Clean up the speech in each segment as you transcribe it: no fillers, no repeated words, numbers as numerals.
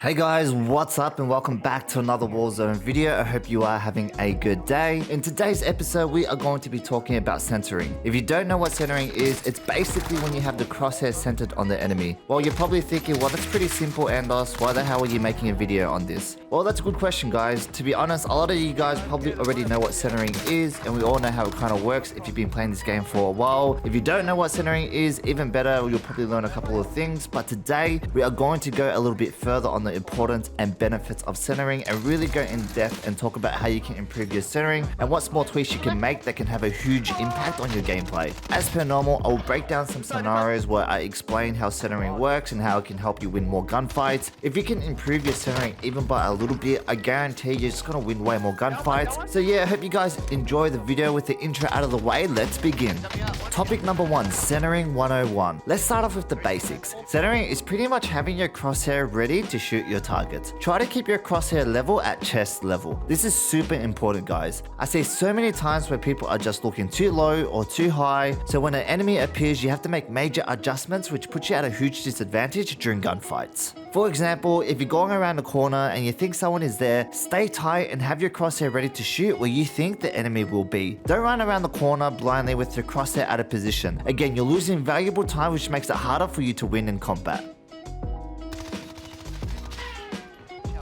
Hey guys, what's up and welcome back to another Warzone video. I hope you are having a good day. In today's episode, we are going to be talking about centering. If you don't know what centering is, it's basically when you have the crosshair centered on the enemy. Well, you're probably thinking, well, that's pretty simple, Andos. Why the hell are you making a video on this? Well, that's a good question, guys. To be honest, a lot of you guys probably already know what centering is, and we all know how it kind of works if you've been playing this game for a while. If you don't know what centering is, even better, you'll probably learn a couple of things. But today, we are going to go a little bit further on the importance and benefits of centering and really go in depth and talk about how you can improve your centering and what small tweaks you can make that can have a huge impact on your gameplay. As per normal, I will break down some scenarios where I explain how centering works and how it can help you win more gunfights. If you can improve your centering even by a little bit, I guarantee you're just gonna win way more gunfights. So yeah, I hope you guys enjoy the video. With the intro out of the way, let's begin. Topic number 1, centering 101. Let's start off with the basics. Centering is pretty much having your crosshair ready to shoot your target. Try to keep your crosshair level at chest level. This is super important, guys. I see so many times where people are just looking too low or too high, so when an enemy appears you have to make major adjustments which puts you at a huge disadvantage during gunfights. For example, if you're going around a corner and you think someone is there, stay tight and have your crosshair ready to shoot where you think the enemy will be. Don't run around the corner blindly with your crosshair out of position. Again, you're losing valuable time which makes it harder for you to win in combat.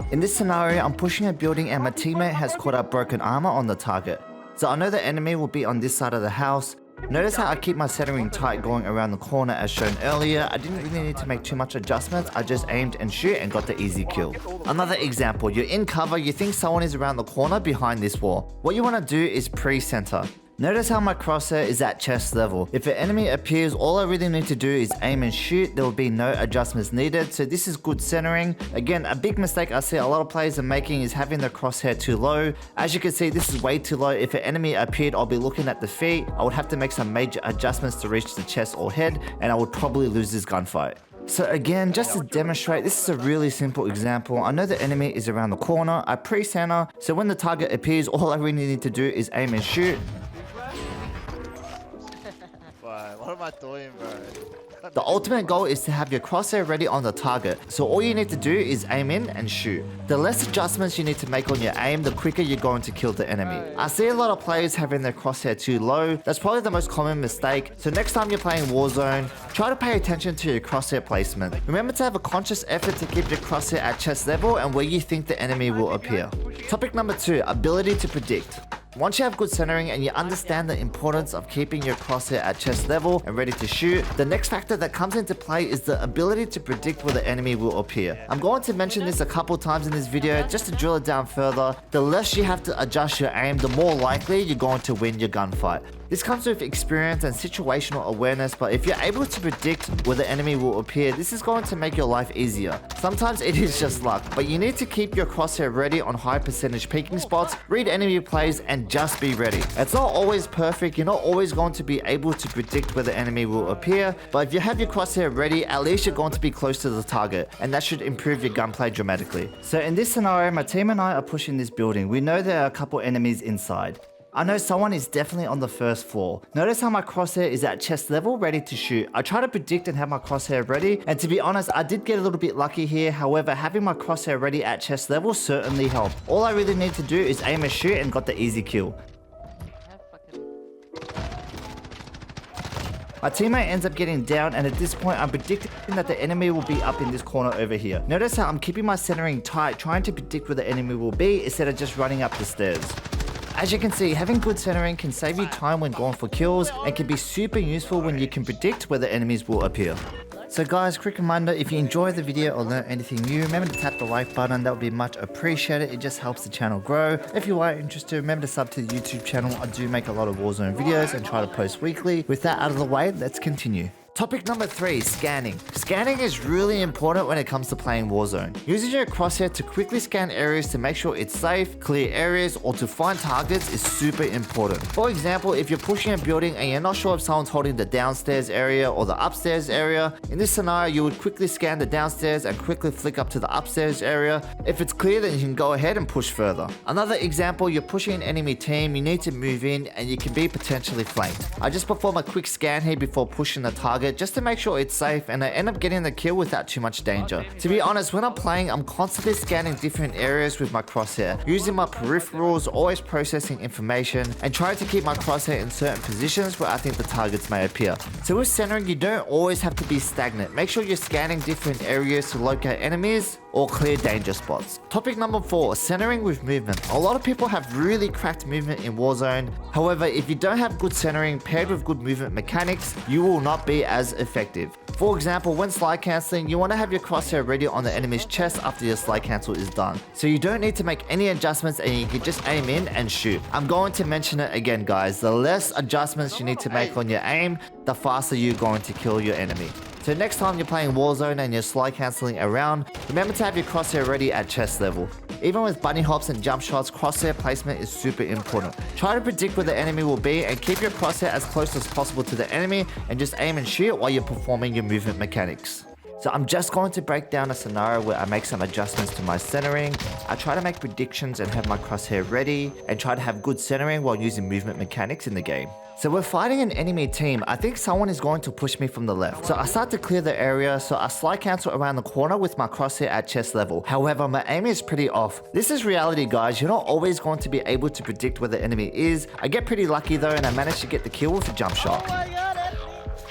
In this scenario, I'm pushing a building and my teammate has caught up broken armor on the target. So I know the enemy will be on this side of the house. Notice how I keep my centering tight going around the corner as shown earlier. I didn't really need to make too much adjustments. I just aimed and shoot and got the easy kill. Another example, you're in cover, you think someone is around the corner behind this wall. What you want to do is pre-center. Notice how my crosshair is at chest level. If an enemy appears, all I really need to do is aim and shoot. There will be no adjustments needed. So this is good centering. Again, a big mistake I see a lot of players are making is having the crosshair too low. As you can see, this is way too low. If an enemy appeared, I'll be looking at the feet. I would have to make some major adjustments to reach the chest or head, and I would probably lose this gunfight. So again, just to demonstrate, this is a really simple example. I know the enemy is around the corner. I pre-center. So when the target appears, all I really need to do is aim and shoot. What am I doing, bro? The ultimate goal is to have your crosshair ready on the target, so all you need to do is aim in and shoot. The less adjustments you need to make on your aim, the quicker you're going to kill the enemy. I see a lot of players having their crosshair too low. That's probably the most common mistake, so next time you're playing Warzone, try to pay attention to your crosshair placement. Remember to have a conscious effort to keep your crosshair at chest level and where you think the enemy will appear. Topic number 2, ability to predict. Once you have good centering and you understand the importance of keeping your crosshair at chest level and ready to shoot, the next factor that comes into play is the ability to predict where the enemy will appear. I'm going to mention this a couple times in this video just to drill it down further. The less you have to adjust your aim, the more likely you're going to win your gunfight. This comes with experience and situational awareness, but if you're able to predict where the enemy will appear, this is going to make your life easier. Sometimes it is just luck, but you need to keep your crosshair ready on high percentage peeking spots, read enemy plays, and just be ready. It's not always perfect, you're not always going to be able to predict where the enemy will appear, but if you have your crosshair ready, at least you're going to be close to the target, and that should improve your gunplay dramatically. So in this scenario, my team and I are pushing this building. We know there are a couple enemies inside. I know someone is definitely on the first floor. Notice how my crosshair is at chest level, ready to shoot. I try to predict and have my crosshair ready, and to be honest, I did get a little bit lucky here. However, having my crosshair ready at chest level certainly helped. All I really need to do is aim and shoot and got the easy kill. My teammate ends up getting down, and at this point I'm predicting that the enemy will be up in this corner over here. Notice how I'm keeping my centering tight, trying to predict where the enemy will be instead of just running up the stairs. As you can see, having good centering can save you time when going for kills and can be super useful when you can predict where the enemies will appear. So guys, quick reminder, if you enjoyed the video or learned anything new, remember to tap the like button. That would be much appreciated. It just helps the channel grow. If you are interested, remember to sub to the YouTube channel. I do make a lot of Warzone videos and try to post weekly. With that out of the way, let's continue. Topic number 3, scanning. Scanning is really important when it comes to playing Warzone. Using your crosshair to quickly scan areas to make sure it's safe, clear areas, or to find targets is super important. For example, if you're pushing a building and you're not sure if someone's holding the downstairs area or the upstairs area, in this scenario, you would quickly scan the downstairs and quickly flick up to the upstairs area. If it's clear, then you can go ahead and push further. Another example, you're pushing an enemy team, you need to move in and you can be potentially flanked. I just perform a quick scan here before pushing the target target just to make sure it's safe, and I end up getting the kill without too much danger. To be honest, when I'm playing, I'm constantly scanning different areas with my crosshair, using my peripherals, always processing information, and trying to keep my crosshair in certain positions where I think the targets may appear. So with centering, you don't always have to be stagnant. Make sure you're scanning different areas to locate enemies or clear danger spots. Topic number 4, centering with movement. A lot of people have really cracked movement in Warzone. However, if you don't have good centering paired with good movement mechanics, you will not be as effective. For example, when slide cancelling, you want to have your crosshair ready on the enemy's chest after your slide cancel is done. So you don't need to make any adjustments and you can just aim in and shoot. I'm going to mention it again, guys. The less adjustments you need to make on your aim, the faster you're going to kill your enemy. So next time you're playing Warzone and you're slide cancelling around, remember to have your crosshair ready at chest level. Even with bunny hops and jump shots, crosshair placement is super important. Try to predict where the enemy will be and keep your crosshair as close as possible to the enemy and just aim and shoot while you're performing your movement mechanics. So I'm just going to break down a scenario where I make some adjustments to my centering. I try to make predictions and have my crosshair ready and try to have good centering while using movement mechanics in the game. So we're fighting an enemy team. I think someone is going to push me from the left. So I start to clear the area, so I slide cancel around the corner with my crosshair at chest level. However, my aim is pretty off. This is reality, guys. You're not always going to be able to predict where the enemy is. I get pretty lucky though, and I managed to get the kill with a jump shot.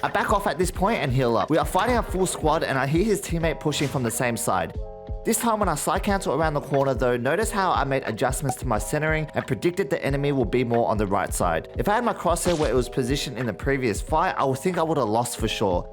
I back off at this point and heal up. We are fighting a full squad and I hear his teammate pushing from the same side. This time when I slide cancel around the corner though, notice how I made adjustments to my centering and predicted the enemy will be more on the right side. If I had my crosshair where it was positioned in the previous fight, I would think I would have lost for sure.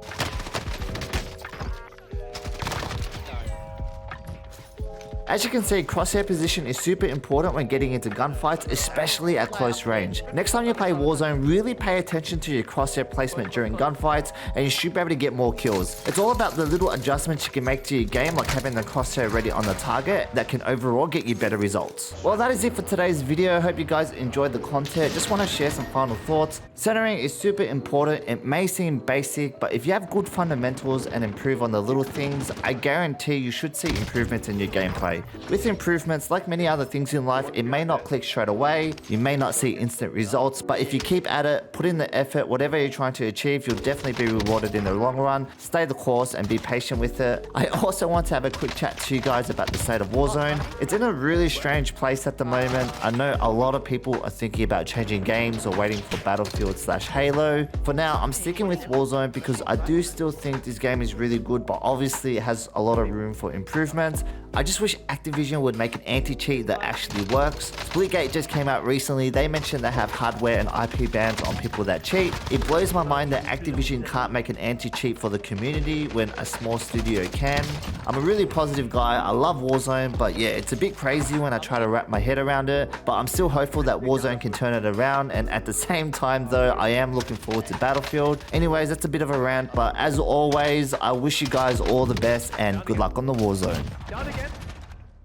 As you can see, crosshair position is super important when getting into gunfights, especially at close range. Next time you play Warzone, really pay attention to your crosshair placement during gunfights and you should be able to get more kills. It's all about the little adjustments you can make to your game, like having the crosshair ready on the target, that can overall get you better results. Well, that is it for today's video. I hope you guys enjoyed the content. Just want to share some final thoughts. Centering is super important. It may seem basic, but if you have good fundamentals and improve on the little things, I guarantee you should see improvements in your gameplay. With improvements, like many other things in life, it may not click straight away, you may not see instant results, but if you keep at it, put in the effort, whatever you're trying to achieve, you'll definitely be rewarded in the long run. Stay the course and be patient with it. I also want to have a quick chat to you guys about the state of Warzone. It's in a really strange place at the moment. I know a lot of people are thinking about changing games or waiting for Battlefield/Halo. For now, I'm sticking with Warzone because I do still think this game is really good, but obviously it has a lot of room for improvement. I just wish Activision would make an anti-cheat that actually works. Splitgate just came out recently. They mentioned they have hardware and IP bans on people that cheat. It blows my mind that Activision can't make an anti-cheat for the community when a small studio can. I'm a really positive guy. I love Warzone, but yeah, it's a bit crazy when I try to wrap my head around it. But I'm still hopeful that Warzone can turn it around, and at the same time though, I am looking forward to Battlefield. Anyways, that's a bit of a rant, but as always, I wish you guys all the best and good luck on the Warzone.